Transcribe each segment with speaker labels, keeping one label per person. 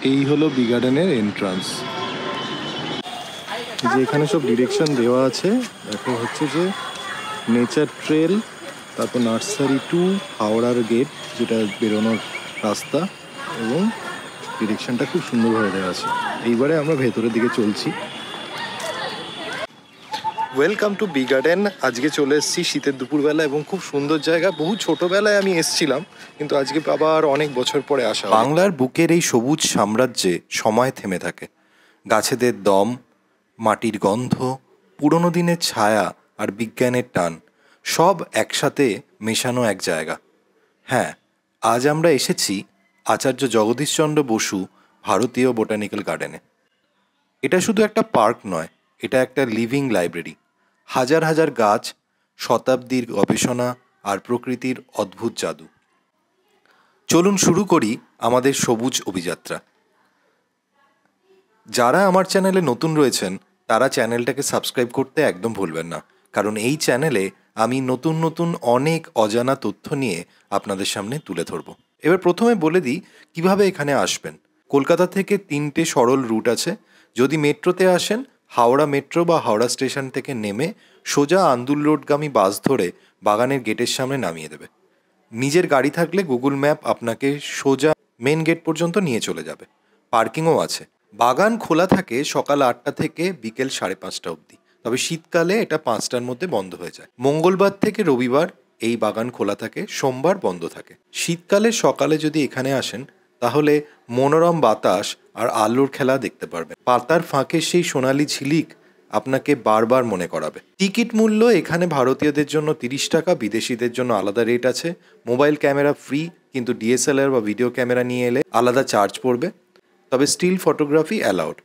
Speaker 1: এই হলো বি গার্ডেনের এন্ট্রান্স। যে এখানে সব ডিরেকশন দেওয়া আছে, দেখো হচ্ছে যে নেচার ট্রেল, তারপর নার্সারি টু হাওড়ার গেট যেটা বেরোনোর রাস্তা, এবং ডিরেকশনটা খুব সুন্দরভাবে দেওয়া আছে। এইবারে আমরা ভেতরের দিকে চলছি। Welcome to B garden. আজকে চলে এসেছি শীতের দুপুরবেলা এবং খুব সুন্দর জায়গা। বহু ছোটোবেলায় আমি এসেছিলাম, কিন্তু আজকে আবার অনেক বছর পরে আসা।
Speaker 2: বাংলার বুকের এই সবুজ সাম্রাজ্যে সময় থেমে থাকে। গাছেদের দম, মাটির গন্ধ, পুরনো দিনের ছায়া আর বিজ্ঞানের টান সব একসাথে মেশানো এক জায়গা। হ্যাঁ, আজ আমরা এসেছি আচার্য জগদীশচন্দ্র বসু ভারতীয় বোটানিক্যাল গার্ডেনে। এটা শুধু একটা পার্ক নয়, এটা একটা লিভিং লাইব্রেরি। হাজার হাজার গাছ, শতাব্দীর গবেষণা আর প্রকৃতির অদ্ভুত জাদু। চলুন শুরু করি আমাদের সবুজ অভিযাত্রা। যারা আমার চ্যানেলে নতুন রয়েছেন তারা চ্যানেলটাকে সাবস্ক্রাইব করতে একদম ভুলবেন না, কারণ এই চ্যানেলে আমি নতুন নতুন অনেক অজানা তথ্য নিয়ে আপনাদের সামনে তুলে ধরব। এবার প্রথমে বলে দিই কিভাবে এখানে আসবেন। কলকাতা থেকে 3টে সরল রুট আছে। যদি মেট্রোতে আসেন, হাওড়া মেট্রো বা হাওড়া স্টেশন থেকে নেমে সোজা আন্দুল রোডগামী বাস ধরে বাগানের গেটের সামনে নামিয়ে দেবে। নিজের গাড়ি থাকলে গুগল ম্যাপ আপনাকে সোজা মেন গেট পর্যন্ত নিয়ে চলে যাবে। পার্কিংও আছে। বাগান খোলা থাকে সকাল 8টা থেকে বিকেল 5:30 অবধি, তবে শীতকালে এটা 5টার মধ্যে বন্ধ হয়ে যায়। মঙ্গলবার থেকে রবিবার এই বাগান খোলা থাকে, সোমবার বন্ধ থাকে। শীতকালে সকালে যদি এখানে আসেন তাহলে মনোরম বাতাস আর আলোর খেলা দেখতে পারবেন। পাতার ফাঁকে সেই সোনালি ঝিলিক আপনাকে বারবার মনে করাবে। টিকিট মূল্য এখানে ভারতীয়দের জন্য 30 টাকা, বিদেশিদের জন্য আলাদা রেট আছে। মোবাইল ক্যামেরা ফ্রি, কিন্তু ডিএসএলআর বা ভিডিও ক্যামেরা নিয়ে এলে আলাদা চার্জ পড়বে। তবে স্টিল ফটোগ্রাফি অ্যালাউড।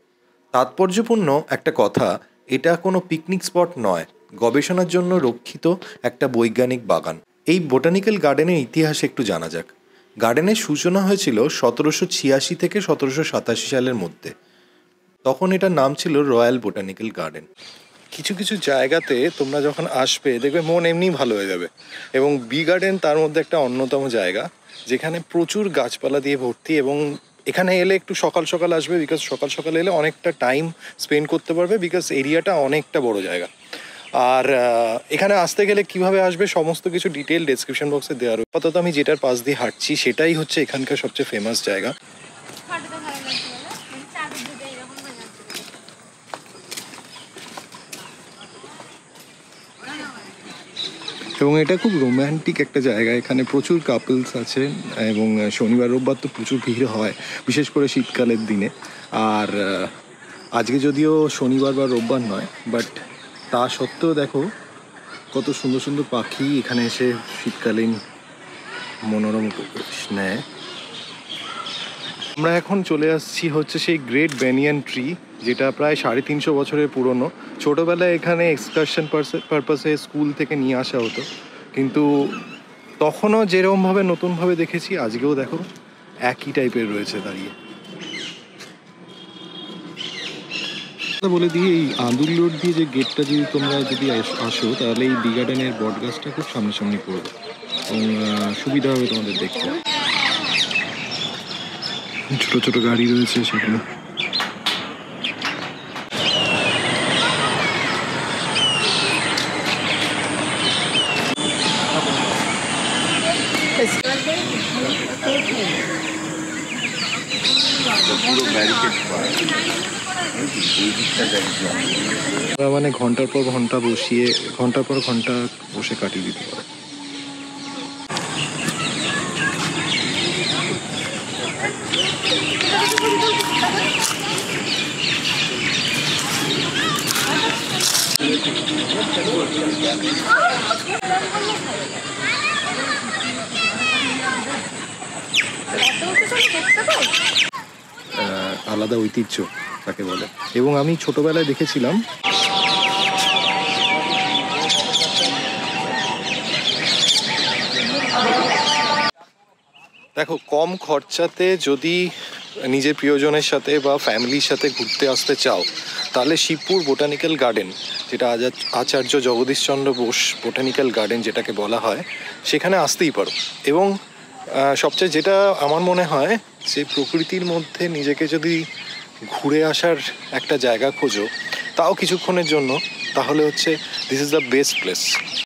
Speaker 2: তাৎপর্যপূর্ণ একটা কথা, এটা কোনো পিকনিক স্পট নয়, গবেষণার জন্য রক্ষিত একটা বৈজ্ঞানিক বাগান। এই বোটানিক্যাল গার্ডেনের ইতিহাস একটু জানা যাক। গার্ডেনের সূচনা হয়েছিল 1786 থেকে 1787 সালের মধ্যে। তখন এটার নাম ছিল রয়্যাল বোটানিক্যাল গার্ডেন।
Speaker 1: কিছু কিছু জায়গাতে তোমরা যখন আসবে দেখবে মন এমনি ভালো হয়ে যাবে, এবং বি গার্ডেন তার মধ্যে একটা অন্যতম জায়গা যেখানে প্রচুর গাছপালা দিয়ে ভর্তি। এবং এখানে এলে একটু সকাল সকাল আসবে, বিকজ সকাল সকাল এলে অনেকটা টাইম স্পেন্ড করতে পারবে, বিকজ এরিয়াটা অনেকটা বড় জায়গা। আর এখানে আসতে গেলে কিভাবে আসবে সমস্ত কিছু ডিটেল ডেসক্রিপশন বক্সে দেওয়া রয়েছে। আপাতত আমি যেটার পাশ দিয়ে হাঁটছি সেটাই হচ্ছে এখানকার সবচেয়ে ফেমাস জায়গা। এবং এটা খুব রোম্যান্টিক একটা জায়গা। এখানে প্রচুর কাপলস আছে, এবং শনিবার রোববার তো প্রচুর ভিড় হয়, বিশেষ করে শীতকালের দিনে। আর আজকে যদিও শনিবার বা রোববার নয়, বাট তা সত্ত্বেও দেখো কত সুন্দর সুন্দর পাখি এখানে এসে শীতকালীন মনোরম নেয়। আমরা এখন চলে আসছি হচ্ছে সেই গ্রেট ব্যানিয়ান ট্রি, যেটা প্রায় 350 বছরের পুরনো। ছোটোবেলায় এখানে এক্সকারশন পারপাসে স্কুল থেকে নিয়ে আসা হতো, কিন্তু তখনও যেরকমভাবে নতুনভাবে দেখেছি আজকেও দেখো একই টাইপের রয়েছে দাঁড়িয়ে। বলে দিই, এই আন্দুল রোড দিয়ে যে গেটটা যদি তোমরা যদি আসো তাহলে এই বি গার্ডেনের বট গাছটা খুব সামনাসামনি পড়বে, এবং সুবিধা হবে তোমাদের দেখতে। ছোটো ছোটো গাড়ি রয়েছে সেগুলো। মানে ঘন্টার পর ঘন্টা বসিয়ে, ঘন্টার পর ঘন্টা বসে কাটিয়ে দিতে পারে। আলাদা ঐতিহ্য তাকে বলে। এবং আমি ছোটবেলায় দেখেছিলাম দেখো, কম খরচাতে যদি নিজের প্রিয়জনের সাথে বা ফ্যামিলির সাথে ঘুরতে আসতে চাও তাহলে শিবপুর বোটানিক্যাল গার্ডেন, যেটা আচার্য জগদীশচন্দ্র বোস বোটানিক্যাল গার্ডেন যেটাকে বলা হয়, সেখানে আসতেই পারো। এবং সবচেয়ে যেটা আমার মনে হয় যে প্রকৃতির মধ্যে নিজেকে যদি ঘুরে আসার একটা জায়গা খোঁজো, তাও কিছুক্ষণের জন্য, তাহলে হচ্ছে this is the best place.